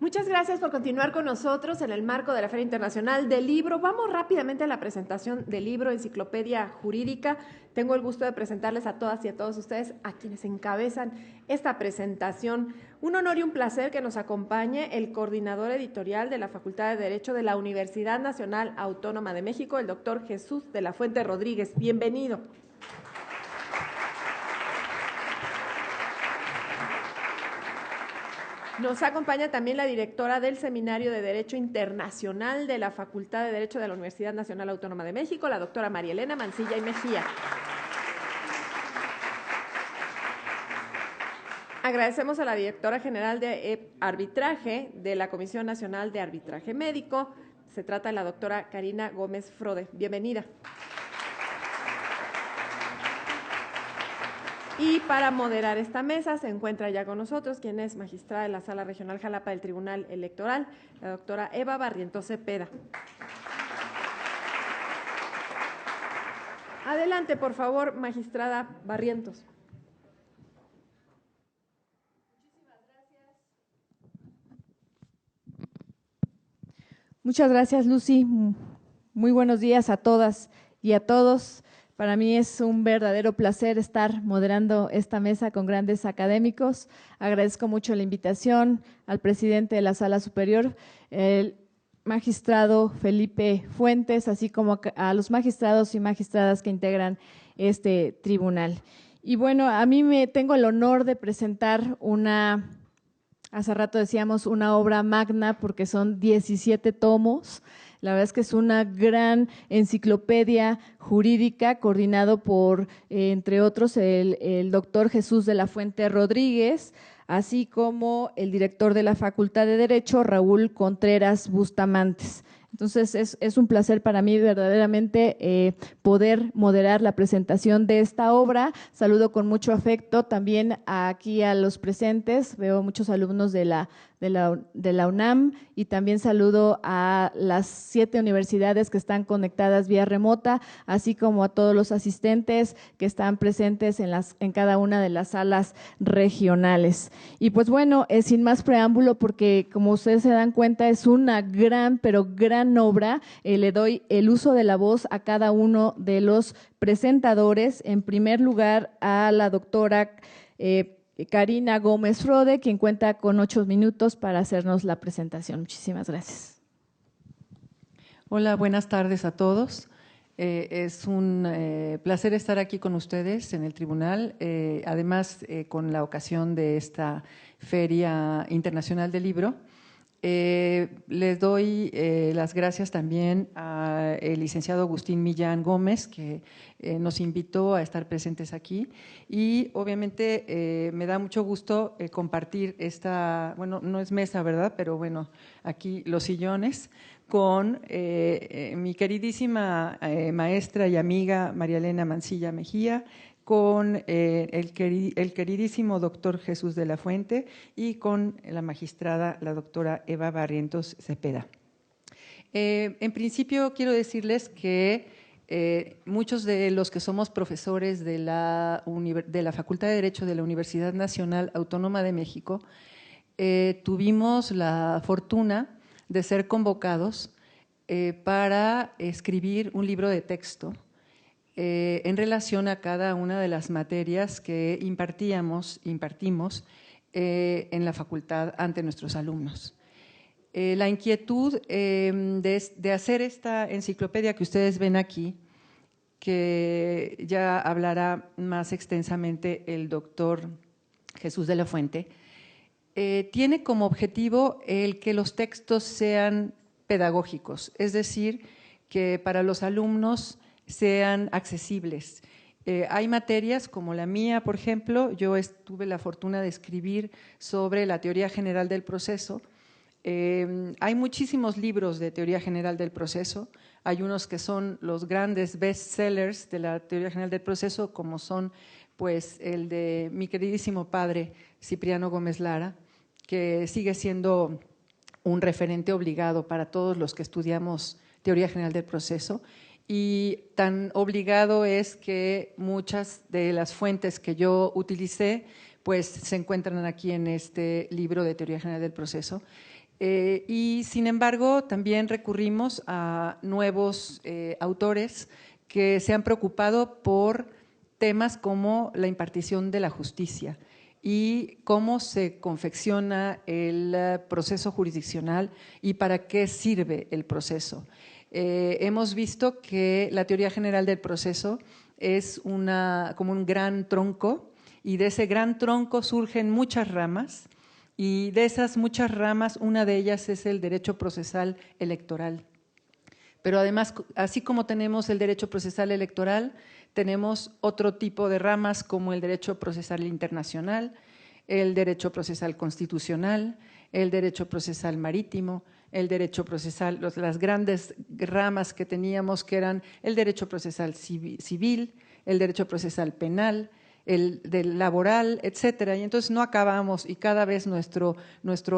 Muchas gracias por continuar con nosotros en el marco de la Feria Internacional del Libro. Vamos rápidamente a la presentación del libro Enciclopedia Jurídica. Tengo el gusto de presentarles a todas y a todos ustedes, a quienes encabezan esta presentación. Un honor y un placer que nos acompañe el coordinador editorial de la Facultad de Derecho de la Universidad Nacional Autónoma de México, el doctor Jesús de la Fuente Rodríguez. Bienvenido. Nos acompaña también la directora del Seminario de Derecho Internacional de la Facultad de Derecho de la Universidad Nacional Autónoma de México, la doctora María Elena Mancilla y Mejía. Agradecemos a la directora general de arbitraje de la Comisión Nacional de Arbitraje Médico. Se trata de la doctora Karina Gómez Frode. Bienvenida. Y para moderar esta mesa se encuentra ya con nosotros quien es magistrada de la Sala Regional Jalapa del Tribunal Electoral, la doctora Eva Barrientos Cepeda. Adelante, por favor, magistrada Barrientos. Muchas gracias, Lucy. Muy buenos días a todas y a todos. Para mí es un verdadero placer estar moderando esta mesa con grandes académicos. Agradezco mucho la invitación al presidente de la Sala Superior, el magistrado Felipe Fuentes, así como a los magistrados y magistradas que integran este tribunal. Y bueno, a mí tengo el honor de presentar hace rato decíamos una obra magna porque son 17 tomos. La verdad es que es una gran enciclopedia jurídica coordinado por, entre otros, el doctor Jesús de la Fuente Rodríguez, así como el director de la Facultad de Derecho, Raúl Contreras Bustamantes. Entonces, es un placer para mí verdaderamente poder moderar la presentación de esta obra. Saludo con mucho afecto también aquí a los presentes. Veo muchos alumnos de la UNAM y también saludo a las 7 universidades que están conectadas vía remota, así como a todos los asistentes que están presentes en cada una de las salas regionales. Y pues bueno, sin más preámbulo, porque como ustedes se dan cuenta es una gran, pero gran obra, le doy el uso de la voz a cada uno de los presentadores. En primer lugar, a la doctora Karina Gómez Frode, quien cuenta con 8 minutos para hacernos la presentación. Muchísimas gracias. Hola, buenas tardes a todos. Es un placer estar aquí con ustedes en el tribunal, además con la ocasión de esta Feria Internacional del Libro. Les doy las gracias también al licenciado Agustín Millán Gómez, que nos invitó a estar presentes aquí, y obviamente me da mucho gusto compartir esta, bueno, no es mesa, ¿verdad? Pero bueno, aquí los sillones, con mi queridísima maestra y amiga María Elena Mancilla Mejía, con el queridísimo doctor Jesús de la Fuente y con la magistrada, la doctora Eva Barrientos Cepeda. En principio quiero decirles que muchos de los que somos profesores de la Facultad de Derecho de la Universidad Nacional Autónoma de México tuvimos la fortuna de ser convocados para escribir un libro de texto en relación a cada una de las materias que impartimos en la facultad ante nuestros alumnos. La inquietud de hacer esta enciclopedia que ustedes ven aquí, que ya hablará más extensamente el doctor Jesús de la Fuente, tiene como objetivo el que los textos sean pedagógicos, es decir, que para los alumnos sean accesibles. Hay materias como la mía, por ejemplo, yo tuve la fortuna de escribir sobre la teoría general del proceso. Hay muchísimos libros de teoría general del proceso, hay unos que son los grandes bestsellers de la teoría general del proceso, como son pues el de mi queridísimo padre Cipriano Gómez Lara, que sigue siendo un referente obligado para todos los que estudiamos teoría general del proceso. Y tan obligado es que muchas de las fuentes que yo utilicé pues se encuentran aquí en este libro de teoría general del proceso. Y sin embargo, también recurrimos a nuevos autores que se han preocupado por temas como la impartición de la justicia y cómo se confecciona el proceso jurisdiccional y para qué sirve el proceso. Hemos visto que la teoría general del proceso es como un gran tronco, y de ese gran tronco surgen muchas ramas, y de esas muchas ramas, una de ellas es el derecho procesal electoral. Pero además, así como tenemos el derecho procesal electoral, tenemos otro tipo de ramas como el derecho procesal internacional, el derecho procesal constitucional, el derecho procesal marítimo, el derecho procesal, las grandes ramas que teníamos, que eran el derecho procesal civil, el derecho procesal penal, el del laboral, etcétera. Y entonces no acabamos, y cada vez nuestro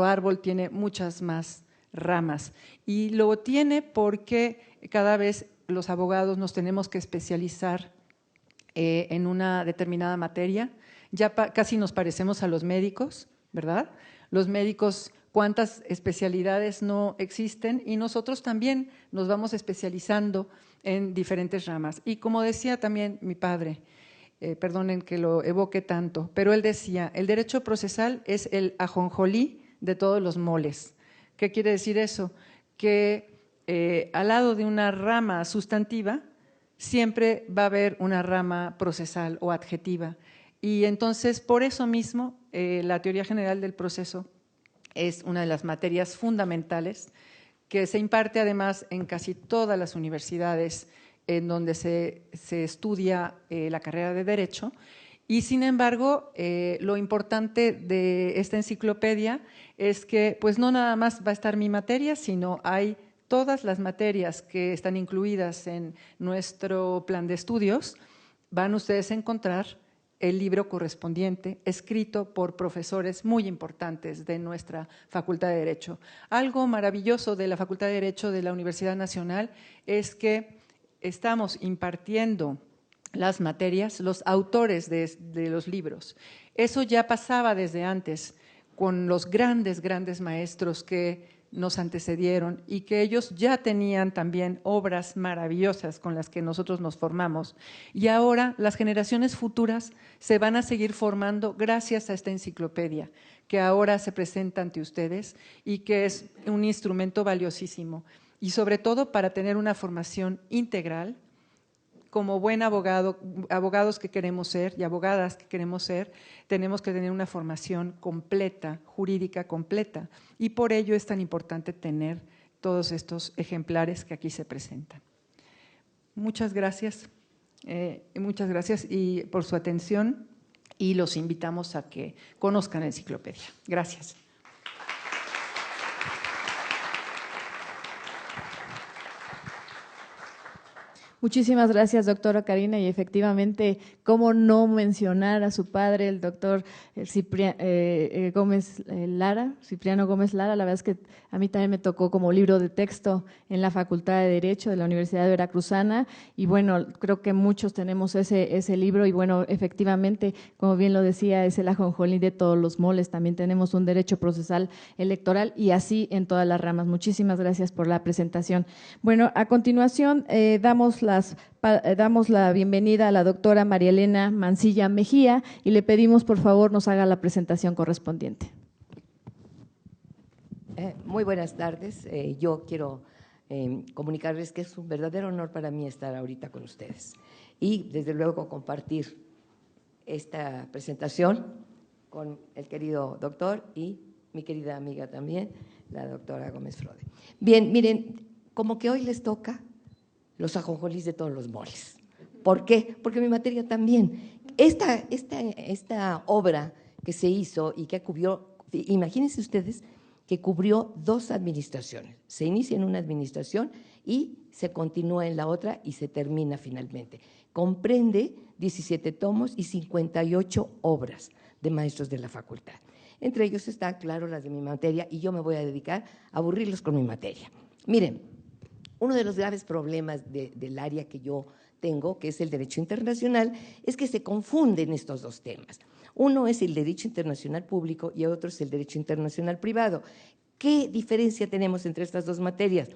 árbol tiene muchas más ramas. Y lo tiene porque cada vez los abogados nos tenemos que especializar en una determinada materia. Ya casi nos parecemos a los médicos, ¿verdad? Los médicos, cuántas especialidades no existen, y nosotros también nos vamos especializando en diferentes ramas. Y como decía también mi padre, perdonen que lo evoque tanto, pero él decía, el derecho procesal es el ajonjolí de todos los moles. ¿Qué quiere decir eso? Que al lado de una rama sustantiva siempre va a haber una rama procesal o adjetiva. Y entonces, por eso mismo, la teoría general del proceso es una de las materias fundamentales que se imparte además en casi todas las universidades en donde se estudia la carrera de Derecho. Y sin embargo, lo importante de esta enciclopedia es que pues no nada más va a estar mi materia, sino hay todas las materias que están incluidas en nuestro plan de estudios. Van ustedes a encontrar el libro correspondiente escrito por profesores muy importantes de nuestra Facultad de Derecho. Algo maravilloso de la Facultad de Derecho de la Universidad Nacional es que estamos impartiendo las materias, los autores de los libros. Eso ya pasaba desde antes con los grandes maestros que nos antecedieron y que ellos ya tenían también obras maravillosas con las que nosotros nos formamos. Y ahora las generaciones futuras se van a seguir formando gracias a esta enciclopedia que ahora se presenta ante ustedes y que es un instrumento valiosísimo. Y sobre todo para tener una formación integral, como buen abogados que queremos ser y abogadas que queremos ser, tenemos que tener una formación completa, jurídica completa, y por ello es tan importante tener todos estos ejemplares que aquí se presentan. Muchas gracias y por su atención, y los invitamos a que conozcan la enciclopedia. Gracias. Muchísimas gracias, doctora Karina, y efectivamente, cómo no mencionar a su padre, el doctor Cipriano Gómez Lara. La verdad es que a mí también me tocó como libro de texto en la Facultad de Derecho de la Universidad Veracruzana, y bueno, creo que muchos tenemos ese libro, y bueno, efectivamente, como bien lo decía, es el ajonjolí de todos los moles. También tenemos un derecho procesal electoral, y así en todas las ramas. Muchísimas gracias por la presentación. Bueno, a continuación damos la bienvenida a la doctora María Elena Mancilla Mejía, y le pedimos por favor nos haga la presentación correspondiente. Muy buenas tardes. Yo quiero comunicarles que es un verdadero honor para mí estar ahorita con ustedes y desde luego compartir esta presentación con el querido doctor y mi querida amiga también, la doctora Gómez Frode. Bien, miren, como que hoy les toca los ajonjolís de todos los moles. ¿Por qué? Porque mi materia también. Esta obra que se hizo y que cubrió, imagínense ustedes que cubrió 2 administraciones. Se inicia en una administración y se continúa en la otra y se termina finalmente. Comprende 17 tomos y 58 obras de maestros de la facultad. Entre ellos están, claro, las de mi materia, y yo me voy a dedicar a aburrirlos con mi materia. Miren, uno de los graves problemas del área que yo tengo, que es el derecho internacional, es que se confunden estos dos temas. Uno es el derecho internacional público y otro es el derecho internacional privado. ¿Qué diferencia tenemos entre estas dos materias?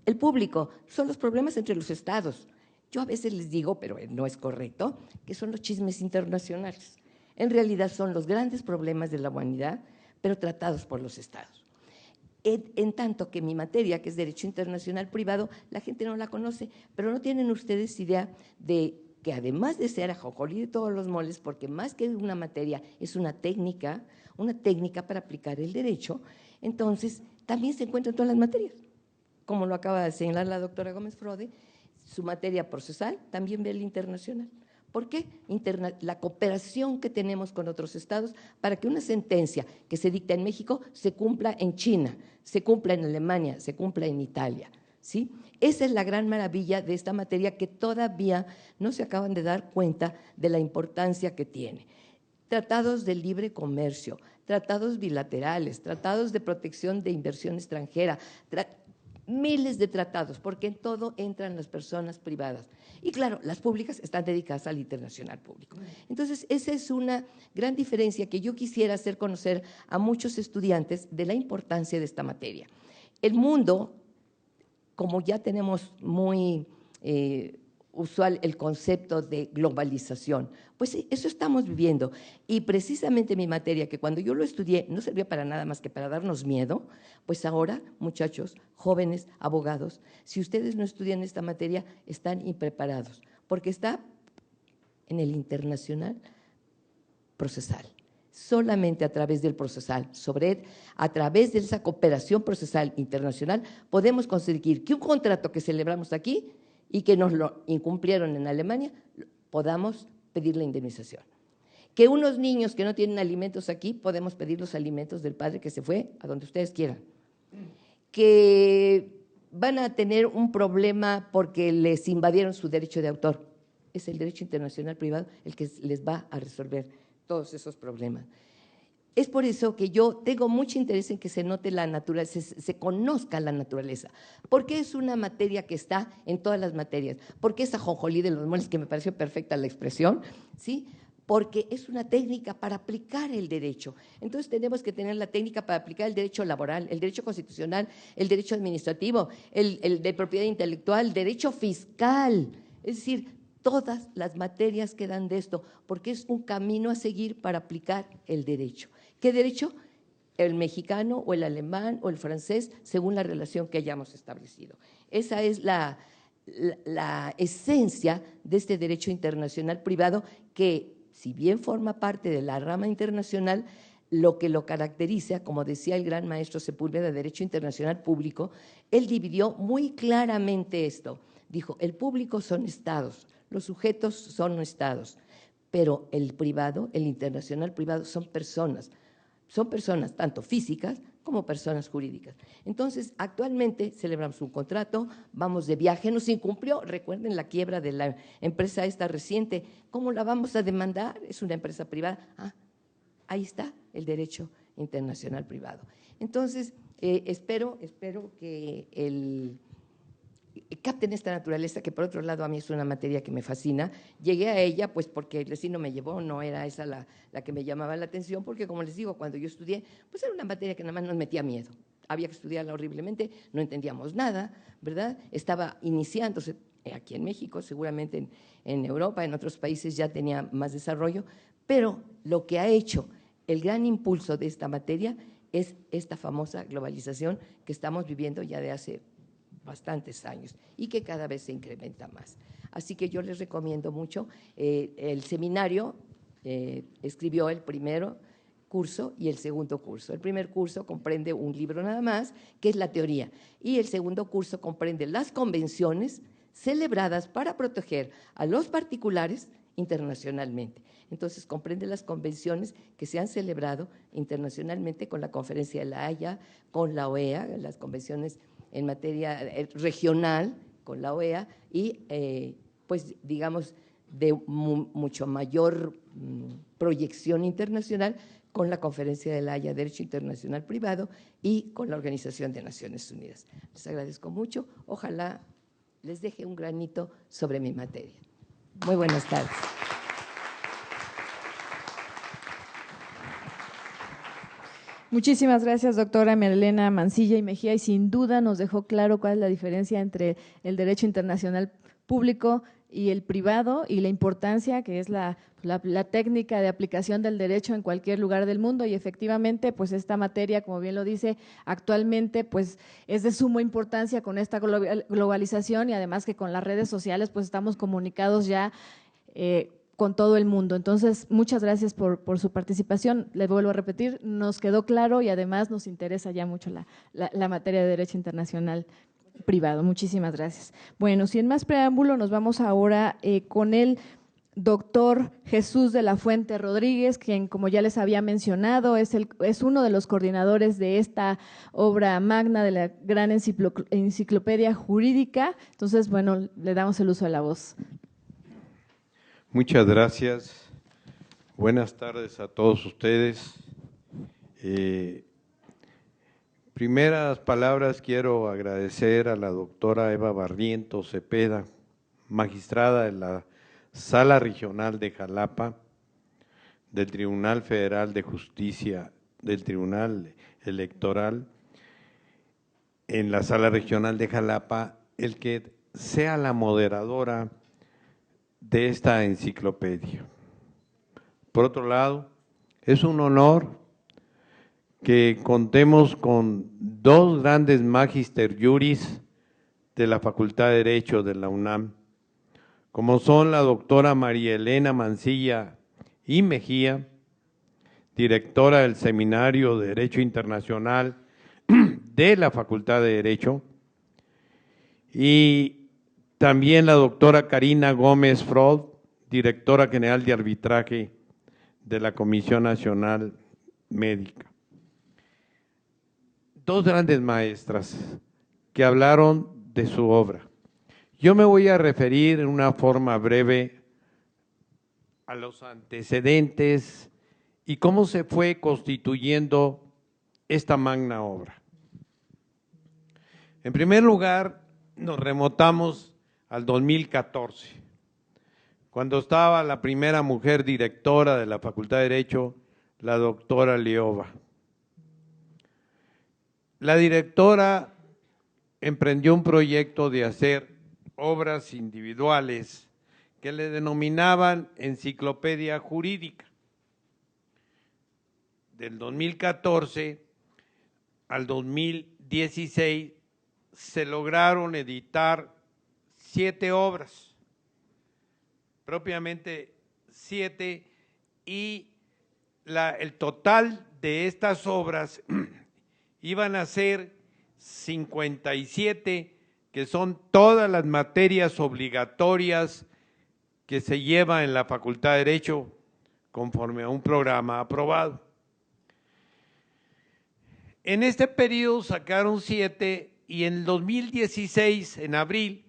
El público, son los problemas entre los estados. Yo a veces les digo, pero no es correcto, que son los chismes internacionales. En realidad son los grandes problemas de la humanidad, pero tratados por los estados. En tanto que mi materia, que es Derecho Internacional Privado, la gente no la conoce, pero no tienen ustedes idea de que además de ser ajonjolí de todos los moles, porque más que una materia es una técnica para aplicar el derecho, entonces también se encuentra en todas las materias. Como lo acaba de señalar la doctora Gómez Frode, su materia procesal también ve el internacional. ¿Por qué? La cooperación que tenemos con otros estados para que una sentencia que se dicta en México se cumpla en China, se cumpla en Alemania, se cumpla en Italia, ¿sí? Esa es la gran maravilla de esta materia que todavía no se acaban de dar cuenta de la importancia que tiene. Tratados de libre comercio, tratados bilaterales, tratados de protección de inversión extranjera, miles de tratados, porque en todo entran las personas privadas. Y claro, las públicas están dedicadas al internacional público. Entonces, esa es una gran diferencia que yo quisiera hacer conocer a muchos estudiantes de la importancia de esta materia. El mundo, como ya tenemos muy usual el concepto de globalización, pues sí, eso estamos viviendo. Y precisamente mi materia, que cuando yo lo estudié no servía para nada más que para darnos miedo, pues ahora, muchachos, jóvenes, abogados, si ustedes no estudian esta materia, están impreparados, porque está en el internacional procesal. Solamente a través del procesal, a través de esa cooperación procesal internacional, podemos conseguir que un contrato que celebramos aquí y que nos lo incumplieron en Alemania, podamos pedir la indemnización. Que unos niños que no tienen alimentos aquí, podemos pedir los alimentos del padre que se fue a donde ustedes quieran. Que van a tener un problema porque les invadieron su derecho de autor. Es el derecho internacional privado el que les va a resolver todos esos problemas. Es por eso que yo tengo mucho interés en que se note la naturaleza, se conozca la naturaleza, porque es una materia que está en todas las materias, porque es ajonjolí de los moles, que me pareció perfecta la expresión, ¿sí? Porque es una técnica para aplicar el derecho. Entonces tenemos que tener la técnica para aplicar el derecho laboral, el derecho constitucional, el derecho administrativo, el de propiedad intelectual, el derecho fiscal, es decir, todas las materias que dan de esto, porque es un camino a seguir para aplicar el derecho. ¿Qué derecho? El mexicano o el alemán o el francés, según la relación que hayamos establecido. Esa es la esencia de este derecho internacional privado que, si bien forma parte de la rama internacional, lo que lo caracteriza, como decía el gran maestro Sepúlveda de Derecho Internacional Público, él dividió muy claramente esto. Dijo, el público son estados, los sujetos son estados, pero el privado, el internacional privado, son personas tanto físicas como personas jurídicas. Entonces, actualmente celebramos un contrato, vamos de viaje, nos incumplió, recuerden la quiebra de la empresa esta reciente, ¿cómo la vamos a demandar? Es una empresa privada. Ahí está el derecho internacional privado. Entonces, espero que capten esta naturaleza, que por otro lado a mí es una materia que me fascina. Llegué a ella pues porque el vecino me llevó, no era esa la que me llamaba la atención, porque como les digo, cuando yo estudié, pues era una materia que nada más nos metía miedo. Había que estudiarla horriblemente, no entendíamos nada, ¿verdad? Estaba iniciándose aquí en México, seguramente en Europa, en otros países ya tenía más desarrollo, pero lo que ha hecho el gran impulso de esta materia es esta famosa globalización que estamos viviendo ya de hace bastantes años y que cada vez se incrementa más. Así que yo les recomiendo mucho. El seminario escribió el primero curso y el segundo curso. El primer curso comprende un libro nada más, que es la teoría, y el segundo curso comprende las convenciones celebradas para proteger a los particulares internacionalmente. Entonces, comprende las convenciones que se han celebrado internacionalmente con la Conferencia de La Haya, con la OEA, las convenciones en materia regional con la OEA y, pues, digamos, de mucho mayor proyección internacional con la Conferencia de La Haya, Derecho Internacional Privado y con la Organización de Naciones Unidas. Les agradezco mucho. Ojalá les deje un granito sobre mi materia. Muy buenas tardes. Muchísimas gracias, doctora Marilena Mancilla y Mejía, y sin duda nos dejó claro cuál es la diferencia entre el derecho internacional público y el privado y la importancia que es la técnica de aplicación del derecho en cualquier lugar del mundo. Y efectivamente, pues esta materia, como bien lo dice, actualmente pues es de suma importancia con esta globalización y además que con las redes sociales pues estamos comunicados ya con todo el mundo. Entonces, muchas gracias por su participación. Les vuelvo a repetir, nos quedó claro y además nos interesa ya mucho la materia de derecho internacional privado. Muchísimas gracias. Bueno, sin más preámbulo, nos vamos ahora con el doctor Jesús de la Fuente Rodríguez, quien, como ya les había mencionado, es uno de los coordinadores de esta obra magna de la gran enciclopedia jurídica. Entonces, bueno, le damos el uso de la voz. Muchas gracias. Buenas tardes a todos ustedes. Primeras palabras, quiero agradecer a la doctora Eva Barrientos Cepeda, magistrada de la Sala Regional de Jalapa, del Tribunal Federal de Justicia, del Tribunal Electoral, en la Sala Regional de Jalapa, el que sea la moderadora de esta enciclopedia. Por otro lado, es un honor que contemos con dos grandes magister juris de la Facultad de Derecho de la UNAM, como son la doctora María Elena Mancilla y Mejía, directora del Seminario de Derecho Internacional de la Facultad de Derecho, y también la doctora Karina Gómez Freud, directora general de arbitraje de la Comisión Nacional Médica. Dos grandes maestras que hablaron de su obra. Yo me voy a referir en una forma breve a los antecedentes y cómo se fue constituyendo esta magna obra. En primer lugar, nos remontamos al 2014, cuando estaba la primera mujer directora de la Facultad de Derecho, la doctora Leova. La directora emprendió un proyecto de hacer obras individuales que le denominaban enciclopedia jurídica. Del 2014 al 2016 se lograron editar 7 obras, propiamente 7, y el total de estas obras iban a ser 57, que son todas las materias obligatorias que se lleva en la Facultad de Derecho conforme a un programa aprobado. En este periodo sacaron 7 y en el 2016, en abril,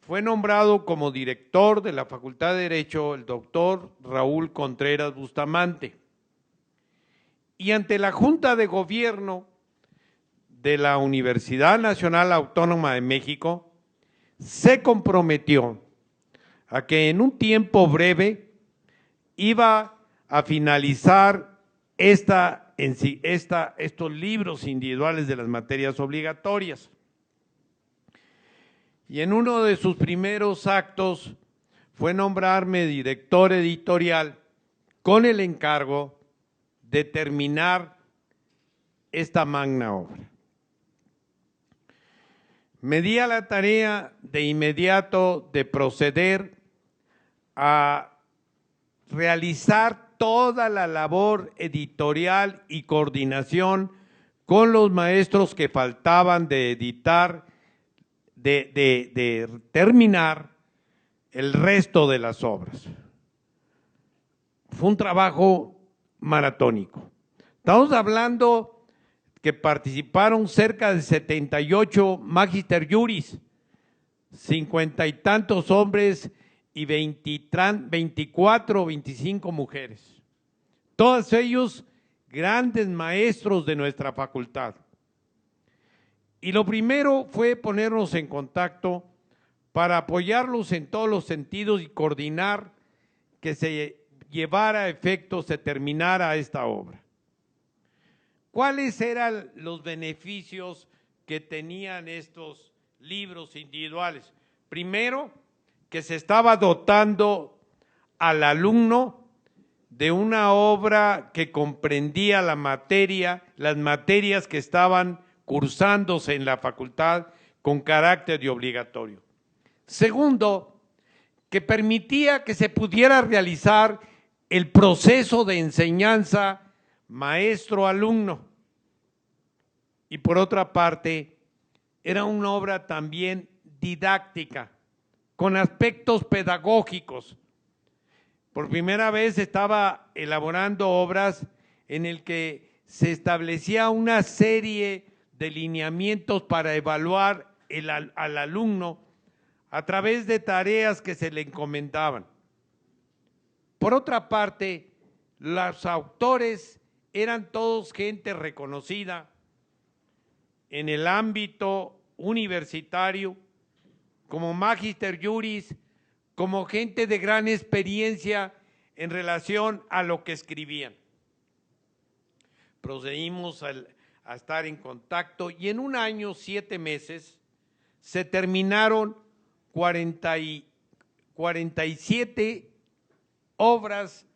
fue nombrado como director de la Facultad de Derecho el doctor Raúl Contreras Bustamante. Y ante la Junta de Gobierno de la Universidad Nacional Autónoma de México, se comprometió a que en un tiempo breve iba a finalizar estos libros individuales de las materias obligatorias. Y en uno de sus primeros actos fue nombrarme director editorial con el encargo de terminar esta magna obra. Me di a la tarea de inmediato de proceder a realizar toda la labor editorial y coordinación con los maestros que faltaban de editar, de terminar el resto de las obras. Fue un trabajo maratónico. Estamos hablando que participaron cerca de 78 magister juris, 50 y tantos hombres y 24 o 25 mujeres. Todos ellos grandes maestros de nuestra facultad. Y lo primero fue ponernos en contacto para apoyarlos en todos los sentidos y coordinar que se llevara a efecto, se terminara esta obra. ¿Cuáles eran los beneficios que tenían estos libros individuales? Primero, que se estaba dotando al alumno de una obra que comprendía las materias que estaban cursándose en la facultad con carácter de obligatorio. Segundo, que permitía que se pudiera realizar el proceso de enseñanza maestro-alumno. Y por otra parte, era una obra también didáctica, con aspectos pedagógicos. Por primera vez estaba elaborando obras en el que se establecía una serie de lineamientos para evaluar al alumno a través de tareas que se le encomendaban. Por otra parte, los autores eran todos gente reconocida en el ámbito universitario, como Magister Juris, como gente de gran experiencia en relación a lo que escribían. Procedimos a estar en contacto y en un año, 7 meses, se terminaron 47 obras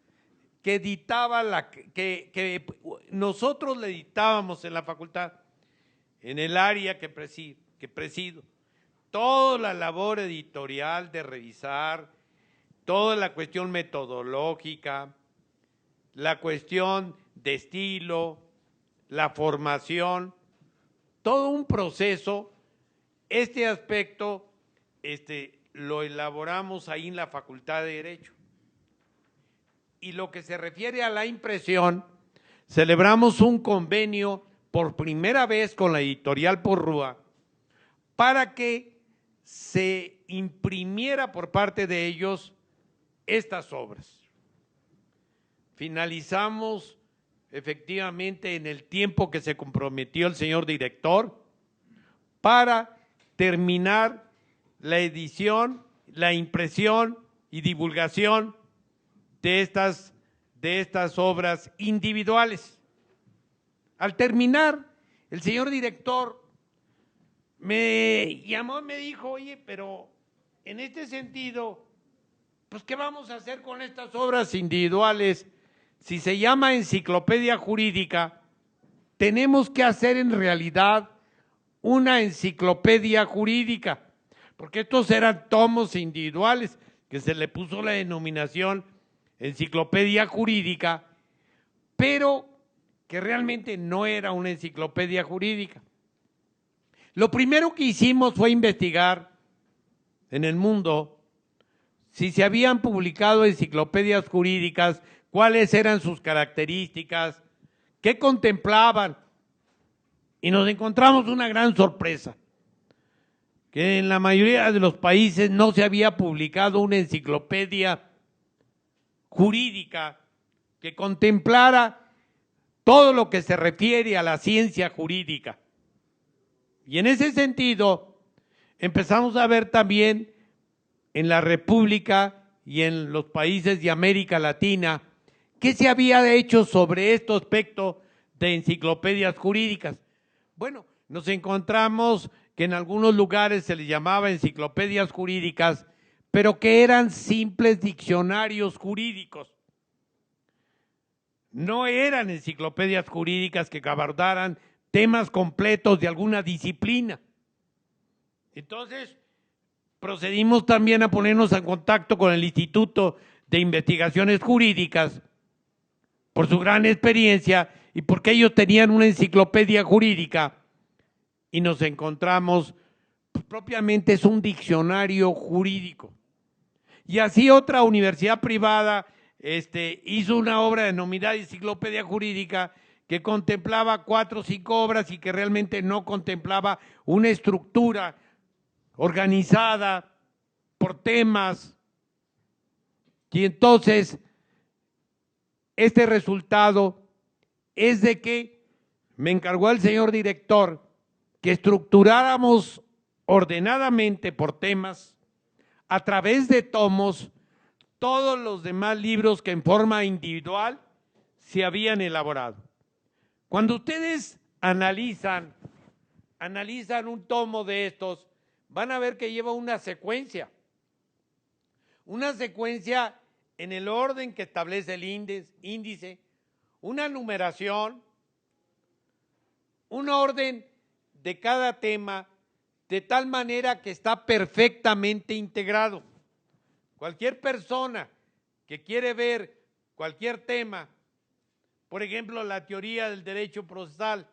que editaba que nosotros le editábamos en la facultad, en el área que presido. Toda la labor editorial de revisar, toda la cuestión metodológica, la cuestión de estilo, la formación, todo un proceso. Este aspecto lo elaboramos ahí en la Facultad de Derecho. Y lo que se refiere a la impresión, celebramos un convenio por primera vez con la editorial Porrúa para que se imprimiera por parte de ellos estas obras. Finalizamos efectivamente en el tiempo que se comprometió el señor director para terminar la edición, la impresión y divulgación de estas obras individuales. Al terminar, el señor director me llamó y me dijo, oye, pero en este sentido, pues ¿qué vamos a hacer con estas obras individuales? Si se llama enciclopedia jurídica, tenemos que hacer en realidad una enciclopedia jurídica, porque estos eran tomos individuales, que se le puso la denominación enciclopedia jurídica, pero que realmente no era una enciclopedia jurídica. Lo primero que hicimos fue investigar en el mundo si se habían publicado enciclopedias jurídicas, cuáles eran sus características, qué contemplaban, y nos encontramos una gran sorpresa, que en la mayoría de los países no se había publicado una enciclopedia jurídica que contemplara todo lo que se refiere a la ciencia jurídica. Y en ese sentido, empezamos a ver también en la República y en los países de América Latina qué se había hecho sobre este aspecto de enciclopedias jurídicas. Bueno, nos encontramos que en algunos lugares se les llamaba enciclopedias jurídicas, pero que eran simples diccionarios jurídicos. No eran enciclopedias jurídicas que abordaran temas completos de alguna disciplina. Entonces, procedimos también a ponernos en contacto con el Instituto de Investigaciones Jurídicas por su gran experiencia y porque ellos tenían una enciclopedia jurídica, y nos encontramos, pues, propiamente es un diccionario jurídico. Y así otra universidad privada hizo una obra denominada Enciclopedia Jurídica que contemplaba 4 o 5 obras y que realmente no contemplaba una estructura organizada por temas. Y entonces, este resultado es de que me encargó el señor director que estructuráramos ordenadamente por temas, a través de tomos, todos los demás libros que en forma individual se habían elaborado. Cuando ustedes analizan un tomo de estos, van a ver que lleva una secuencia en el orden que establece el índice, una numeración, un orden de cada tema, de tal manera que está perfectamente integrado. Cualquier persona que quiere ver cualquier tema, por ejemplo, la teoría del derecho procesal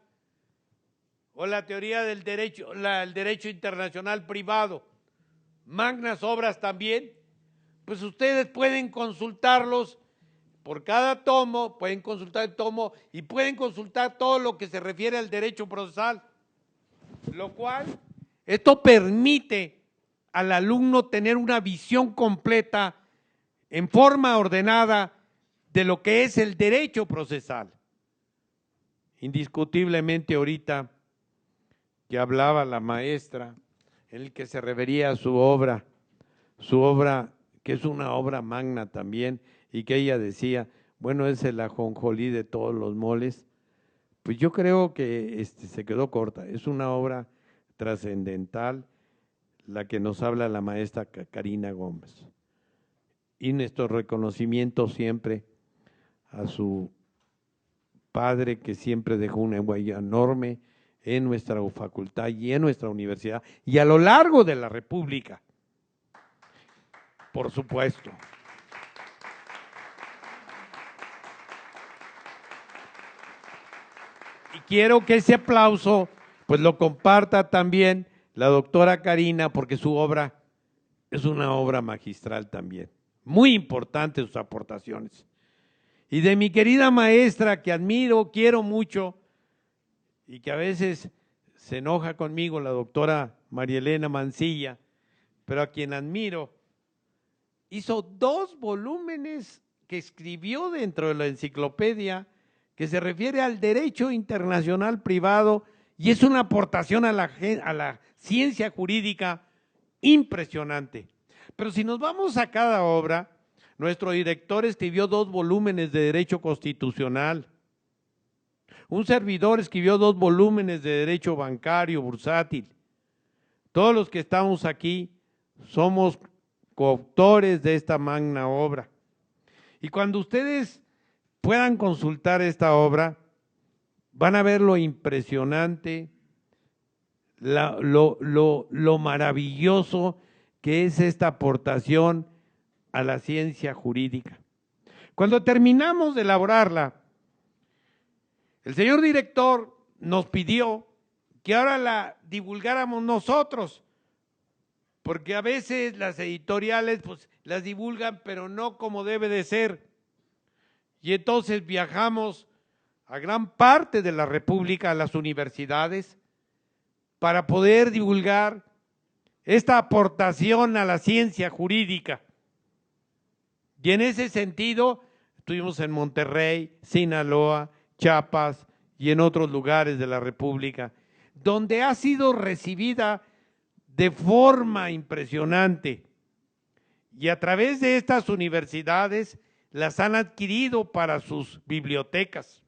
o la teoría del derecho, el derecho internacional privado, magnas obras también, pues ustedes pueden consultarlos por cada tomo, pueden consultar el tomo y pueden consultar todo lo que se refiere al derecho procesal, lo cual esto permite al alumno tener una visión completa en forma ordenada de lo que es el derecho procesal. Indiscutiblemente ahorita que hablaba la maestra, en el que se refería a su obra que es una obra magna también, y que ella decía, bueno, es el ajonjolí de todos los moles, pues yo creo que se quedó corta, es una obra trascendental la que nos habla la maestra Karina Gómez. Y nuestro reconocimiento siempre a su padre, que siempre dejó una huella enorme en nuestra facultad y en nuestra universidad y a lo largo de la República, por supuesto. Y quiero que ese aplauso pues lo comparta también la doctora Karina, porque su obra es una obra magistral también. Muy importante sus aportaciones. Y de mi querida maestra, que admiro, quiero mucho, y que a veces se enoja conmigo, la doctora María Elena Mancilla, pero a quien admiro, hizo 2 volúmenes que escribió dentro de la enciclopedia que se refiere al derecho internacional privado, y es una aportación a la ciencia jurídica impresionante. Pero si nos vamos a cada obra, nuestro director escribió 2 volúmenes de derecho constitucional, un servidor escribió 2 volúmenes de derecho bancario, bursátil. Todos los que estamos aquí somos coautores de esta magna obra. Y cuando ustedes puedan consultar esta obra, van a ver lo impresionante, lo maravilloso que es esta aportación a la ciencia jurídica. Cuando terminamos de elaborarla, el señor director nos pidió que ahora la divulgáramos nosotros, porque a veces las editoriales pues las divulgan, pero no como debe de ser. Y entonces viajamos a gran parte de la República, a las universidades, para poder divulgar esta aportación a la ciencia jurídica. Y en ese sentido, estuvimos en Monterrey, Sinaloa, Chiapas y en otros lugares de la República, donde ha sido recibida de forma impresionante. Y a través de estas universidades las han adquirido para sus bibliotecas.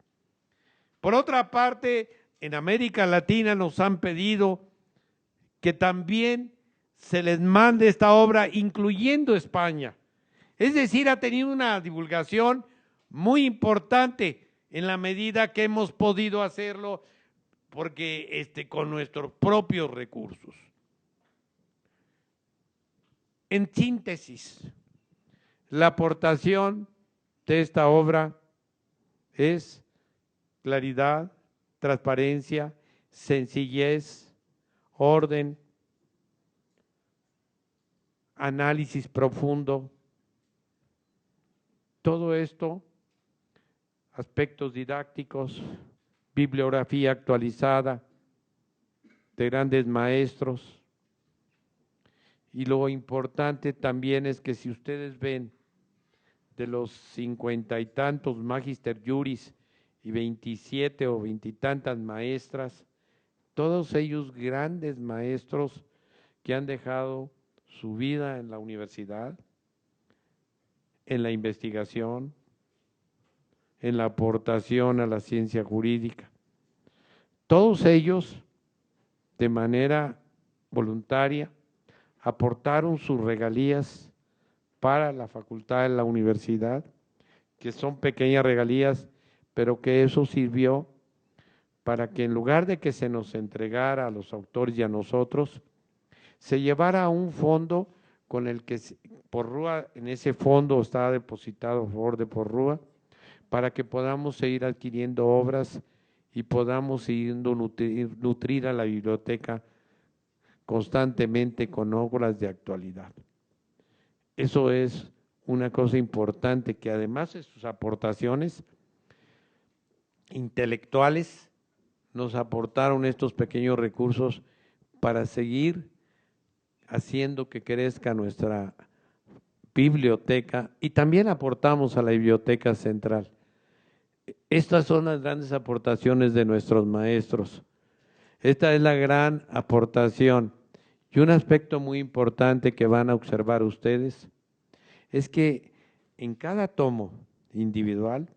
Por otra parte, en América Latina nos han pedido que también se les mande esta obra, incluyendo España. Es decir, ha tenido una divulgación muy importante en la medida que hemos podido hacerlo, porque con nuestros propios recursos. En síntesis, la aportación de esta obra es claridad, transparencia, sencillez, orden, análisis profundo. Todo esto, aspectos didácticos, bibliografía actualizada de grandes maestros. Y lo importante también es que si ustedes ven de los 50 y tantos magister juris y 27 o 20 y tantas maestras, todos ellos grandes maestros que han dejado su vida en la universidad, en la investigación, en la aportación a la ciencia jurídica. Todos ellos, de manera voluntaria, aportaron sus regalías para la facultad de la universidad, que son pequeñas regalías, pero que eso sirvió para que en lugar de que se nos entregara a los autores y a nosotros, se llevara a un fondo con el que Porrúa, en ese fondo está depositado a favor de Porrúa, para que podamos seguir adquiriendo obras y podamos seguir nutrir a la biblioteca constantemente con obras de actualidad. Eso es una cosa importante, que además de sus aportaciones intelectuales, nos aportaron estos pequeños recursos para seguir haciendo que crezca nuestra biblioteca, y también aportamos a la Biblioteca Central. Estas son las grandes aportaciones de nuestros maestros. Esta es la gran aportación. Y un aspecto muy importante que van a observar ustedes es que en cada tomo individual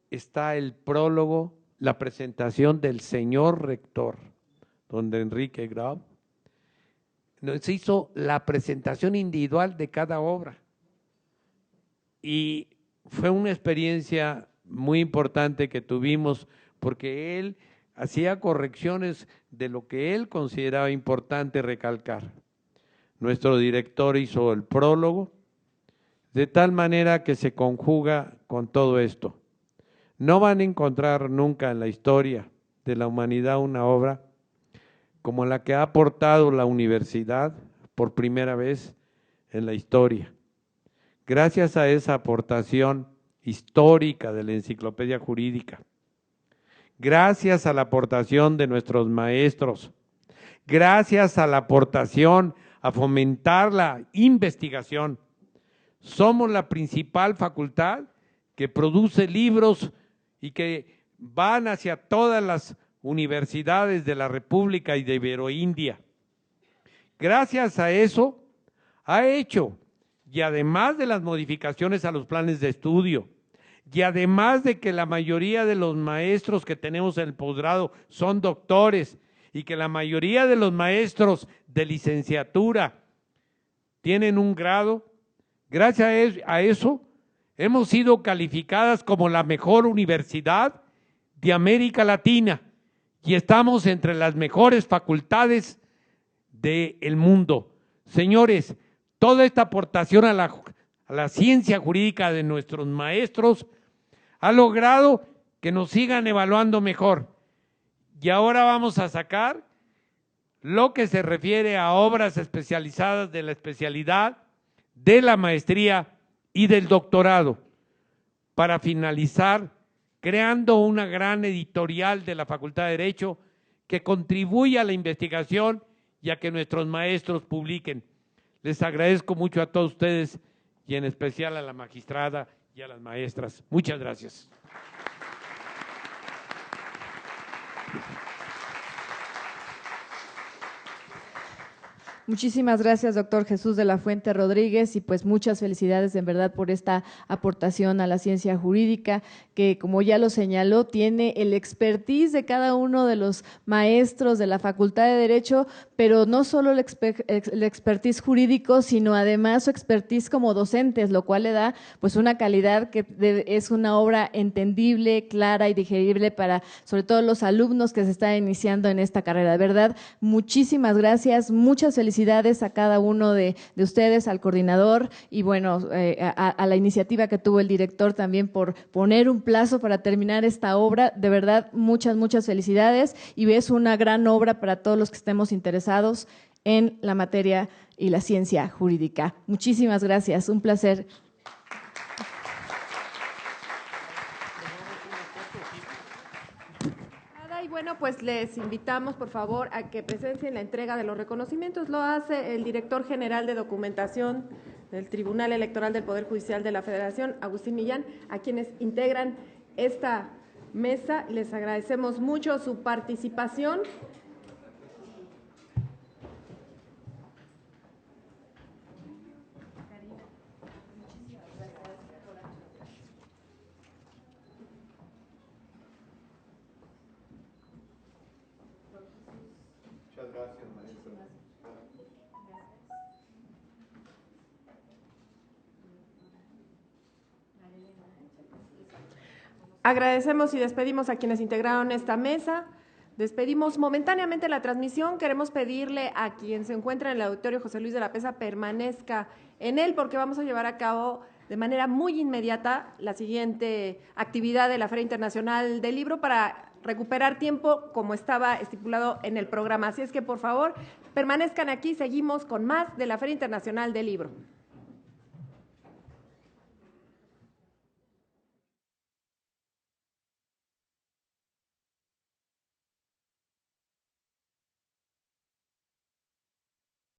está el prólogo, la presentación del señor rector, don Enrique Grau. Nos hizo la presentación individual de cada obra y fue una experiencia muy importante que tuvimos, porque él hacía correcciones de lo que él consideraba importante recalcar. Nuestro director hizo el prólogo, de tal manera que se conjuga con todo esto. No van a encontrar nunca en la historia de la humanidad una obra como la que ha aportado la universidad por primera vez en la historia. Gracias a esa aportación histórica de la enciclopedia jurídica, gracias a la aportación de nuestros maestros, gracias a la aportación a fomentar la investigación, somos la principal facultad que produce libros y que van hacia todas las universidades de la República y de Iberoindia. Gracias a eso ha hecho, y además de las modificaciones a los planes de estudio, y además de que la mayoría de los maestros que tenemos en el posgrado son doctores, y que la mayoría de los maestros de licenciatura tienen un grado, gracias a eso hemos sido calificadas como la mejor universidad de América Latina y estamos entre las mejores facultades del mundo. Señores, toda esta aportación a la ciencia jurídica de nuestros maestros ha logrado que nos sigan evaluando mejor. Y ahora vamos a sacar lo que se refiere a obras especializadas de la especialidad, de la maestría y del doctorado, para finalizar creando una gran editorial de la Facultad de Derecho que contribuya a la investigación y a que nuestros maestros publiquen. Les agradezco mucho a todos ustedes y en especial a la magistrada y a las maestras. Muchas gracias. Muchísimas gracias, doctor Jesús de la Fuente Rodríguez, y pues muchas felicidades en verdad por esta aportación a la ciencia jurídica, que como ya lo señaló, tiene el expertise de cada uno de los maestros de la Facultad de Derecho, pero no solo el expertise jurídico, sino además su expertise como docentes, lo cual le da pues una calidad que es una obra entendible, clara y digerible para sobre todo los alumnos que se están iniciando en esta carrera. De verdad, muchísimas gracias, muchas felicidades a cada uno de ustedes, al coordinador y bueno, a la iniciativa que tuvo el director también por poner un plazo para terminar esta obra. De verdad, muchas felicidades, y es una gran obra para todos los que estemos interesados en la materia y la ciencia jurídica. Muchísimas gracias, un placer. Y bueno, pues les invitamos por favor a que presencien la entrega de los reconocimientos. Lo hace el director general de documentación del Tribunal Electoral del Poder Judicial de la Federación, Agustín Millán, a quienes integran esta mesa. Les agradecemos mucho su participación. Agradecemos y despedimos a quienes integraron esta mesa. Despedimos momentáneamente la transmisión. Queremos pedirle a quien se encuentra en el auditorio José Luis de la Pesa permanezca en él, porque vamos a llevar a cabo de manera muy inmediata la siguiente actividad de la Feria Internacional del Libro para recuperar tiempo como estaba estipulado en el programa. Así es que, por favor, permanezcan aquí. Seguimos con más de la Feria Internacional del Libro.